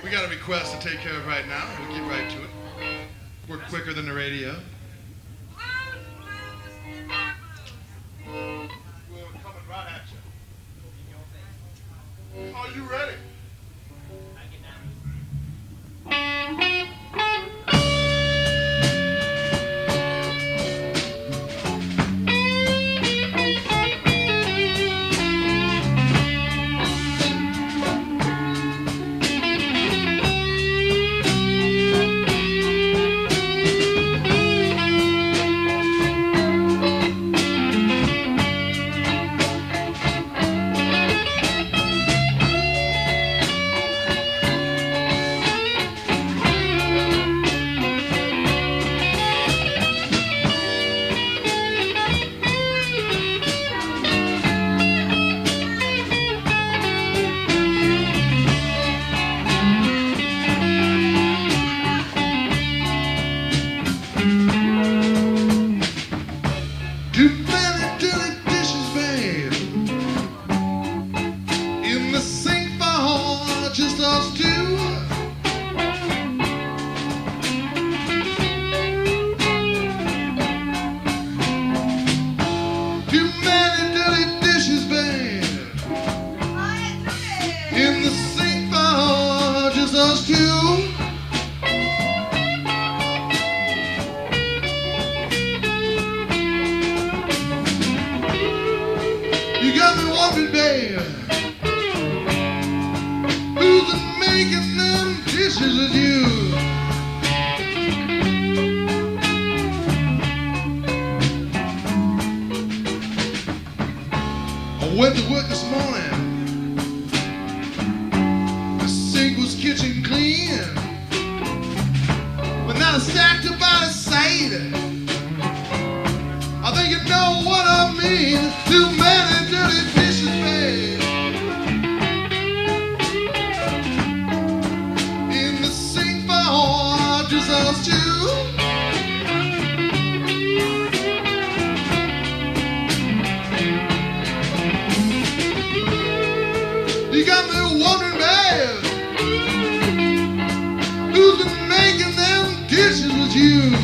We got a request to take care of right now. We'll get right to it. We're quicker than the radio. We're coming right at you. Are you ready? Went to work this morning. The sink was kitchen clean, but not a stacked up by the side. I think you know what I mean. Too many dirty dishes, babe. In the sink for just us two. You got me wondering, babe, who's been making them dishes with you?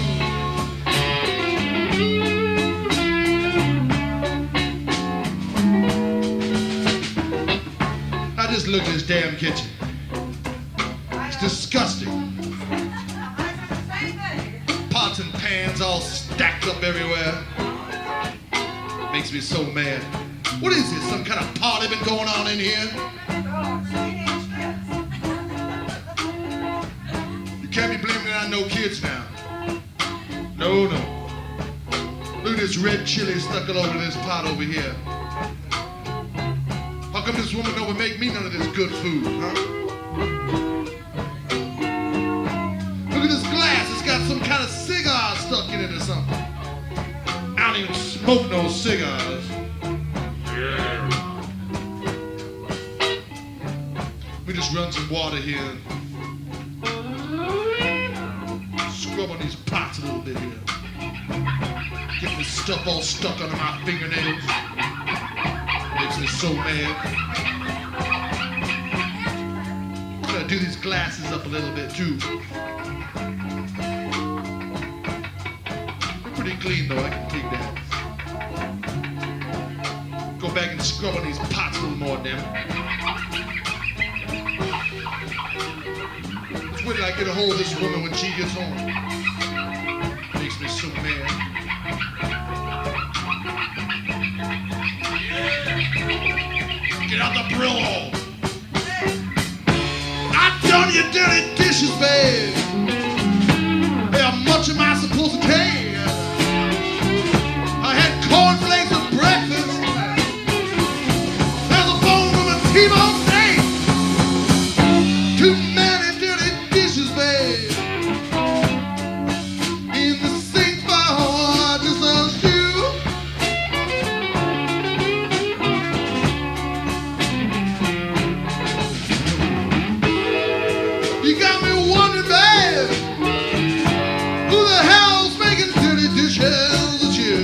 I just look at this damn kitchen. It's disgusting. Pots and pans all stacked up everywhere. Makes me so mad. What is this? Some kind of party been going on in here? You can't be blaming it on no kids now. No, no. Look at this red chili stuck all over this pot over here. How come this woman don't make me none of this good food, huh? Look at this glass. It's got some kind of cigar stuck in it or something. I don't even smoke no cigars. We just run some water here. Scrub on these pots a little bit here. Get this stuff all stuck under my fingernails. Makes me so mad. I'm gonna do these glasses up a little bit too. They're pretty clean though, I can take that. Go back and scrub on these pots a little more, damn it. Where did I get a hold of this woman when she gets home? Makes me so mad. Get out the Brillo! I done your dirty dishes, babe! Hey, how much am I supposed to take? I had cornflakes for breakfast. There's a bone from a T-bone steak. Too many dirty dishes, babe. In the sink for just us two. You got me wondering, babe, who the hell's making dirty dishes with you?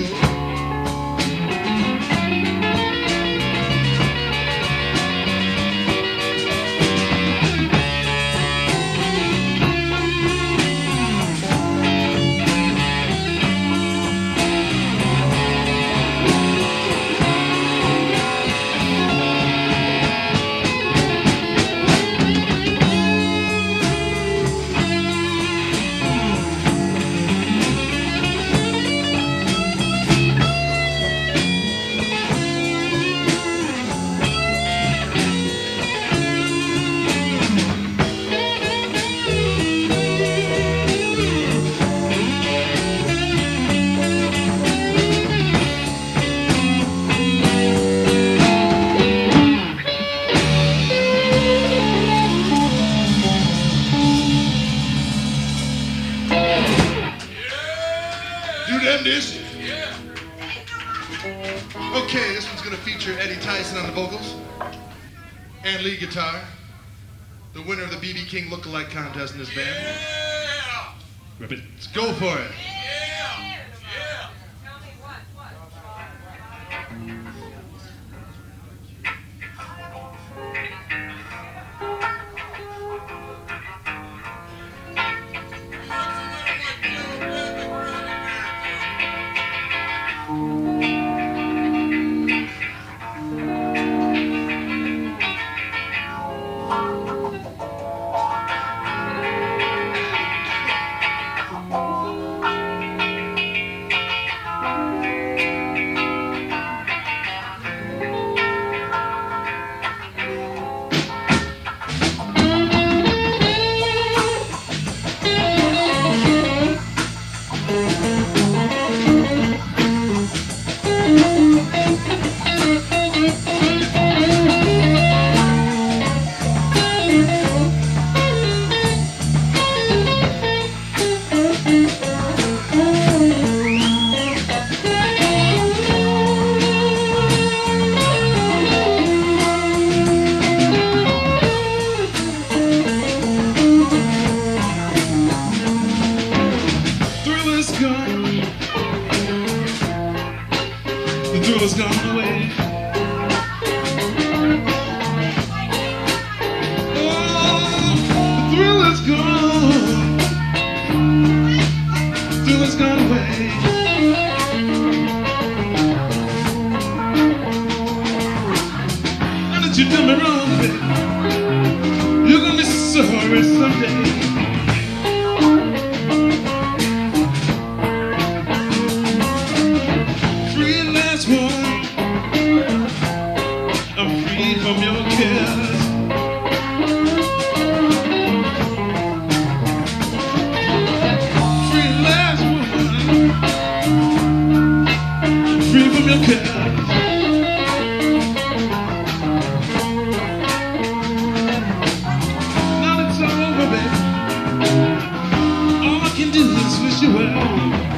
on the vocals and lead guitar. The winner of the B.B. King Lookalike Contest in this band. Yeah! Rip it. Let's go for it. Yeah! Tell me what? The thrill has gone away. Oh, the thrill is gone. The thrill has gone away. Now that you done me wrong, baby, you're gonna be sorry someday. I'm free from your cares. Free last woman. Free from your cares. Now it's all over, baby. All I can do is wish you well.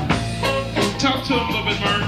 Talk to 'em a little bit, Mark.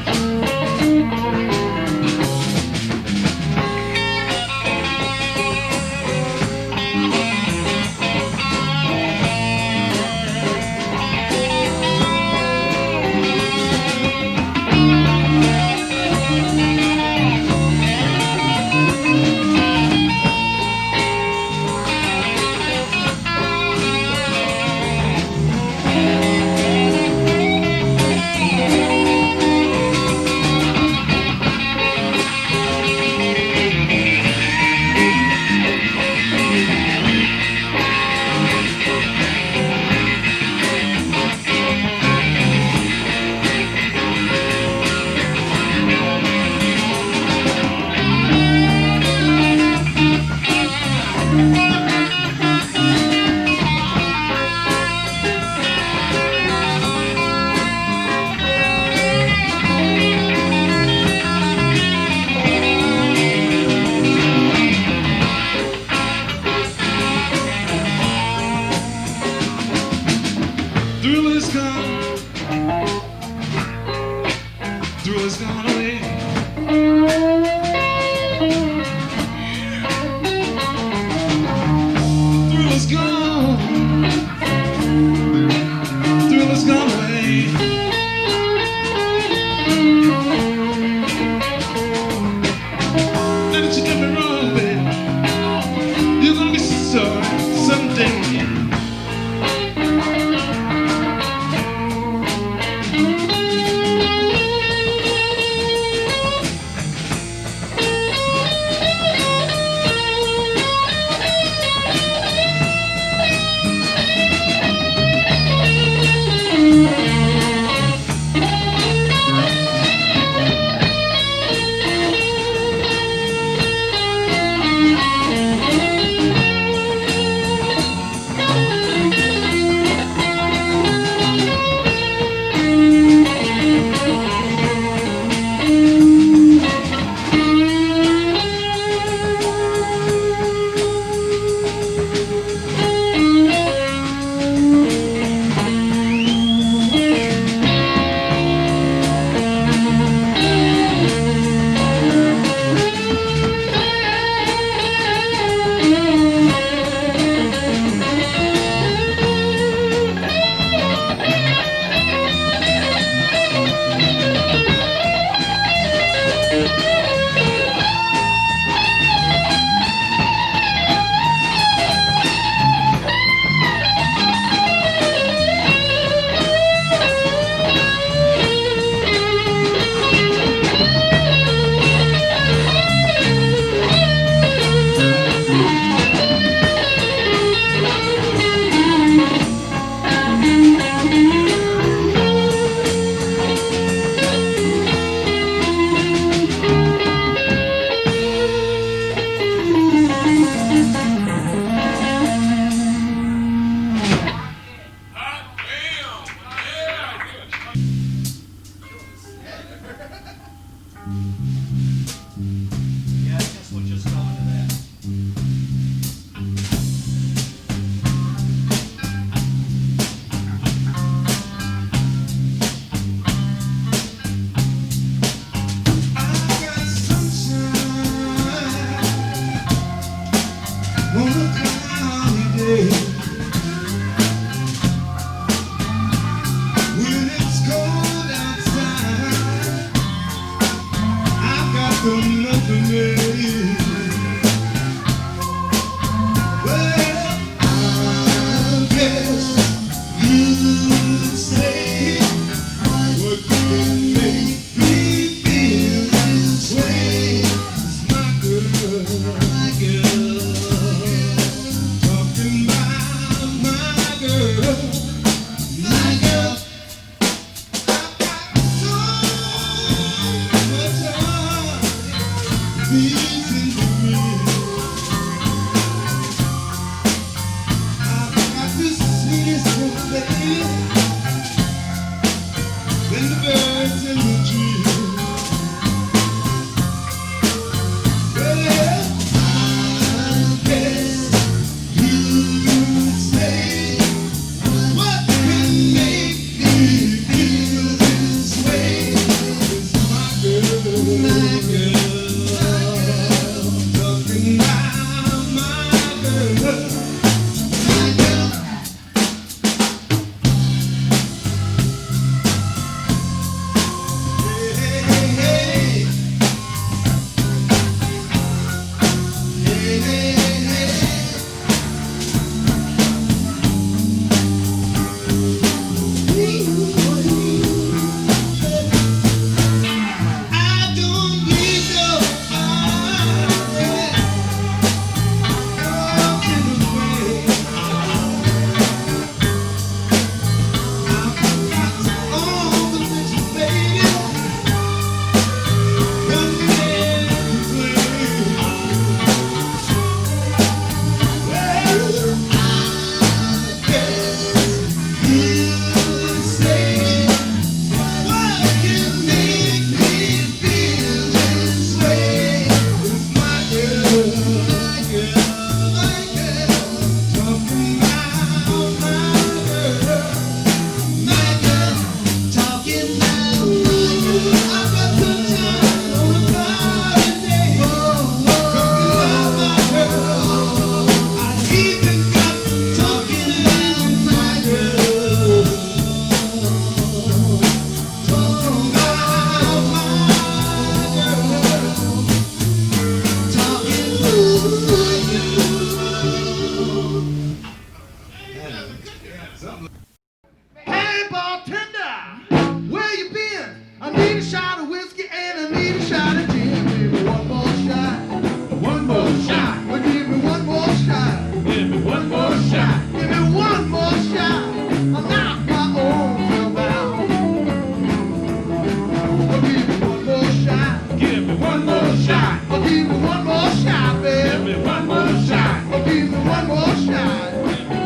more shot. Give me one more shot.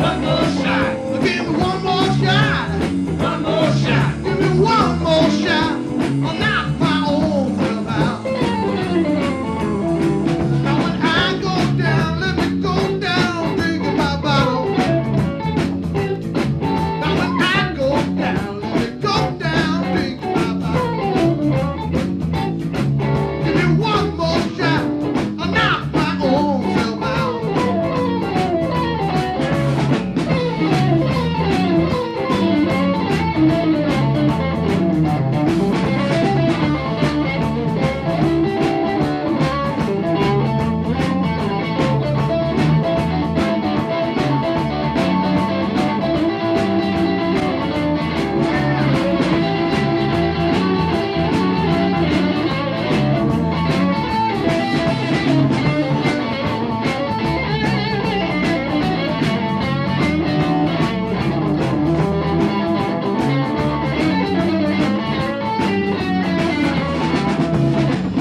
One more shot. Give me one more shot. One more shot. Give me one more shot. I'll knock my own self out. Now when I go down, let me go down, drinking my bottle. Now when I go down, let me go down, drinking my bottle. Give me one more shot. I'll knock my own self out.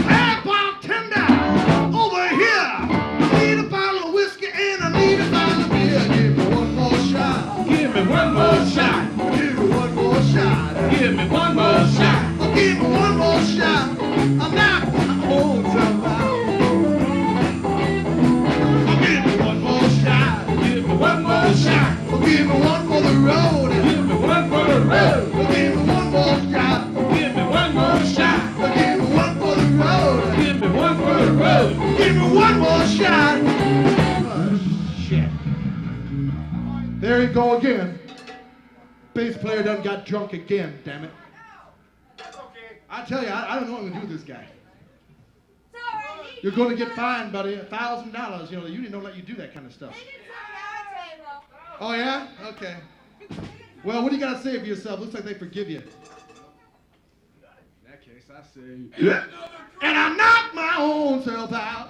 Hey, bartender, over here. I need a bottle of whiskey and I need a bottle of beer. Give me one more shot. Give me one more shot. Give me one more shot. Give me one more shot. Oh, give me one more shot. I'll knock my own self out. Oh, give me one more shot. Give me one more shot. Oh, give me one for the road. Give me one for the road. Oh, give me one more shot. Give me one more shot. Oh, give me one for the road. Give me one for the road. Give me one more shot. Shit. There you go again. Bass player done got drunk again, damn it. I tell you, I don't know what I'm gonna do with this guy. Sorry. You're gonna get fined, buddy, $1,000. You know, the union don't let you do that kind of stuff. They didn't sign our table. Oh yeah? Okay. Well, what do you gotta say for yourself? Looks like they forgive you. In that case, I say, and I knock my own self out.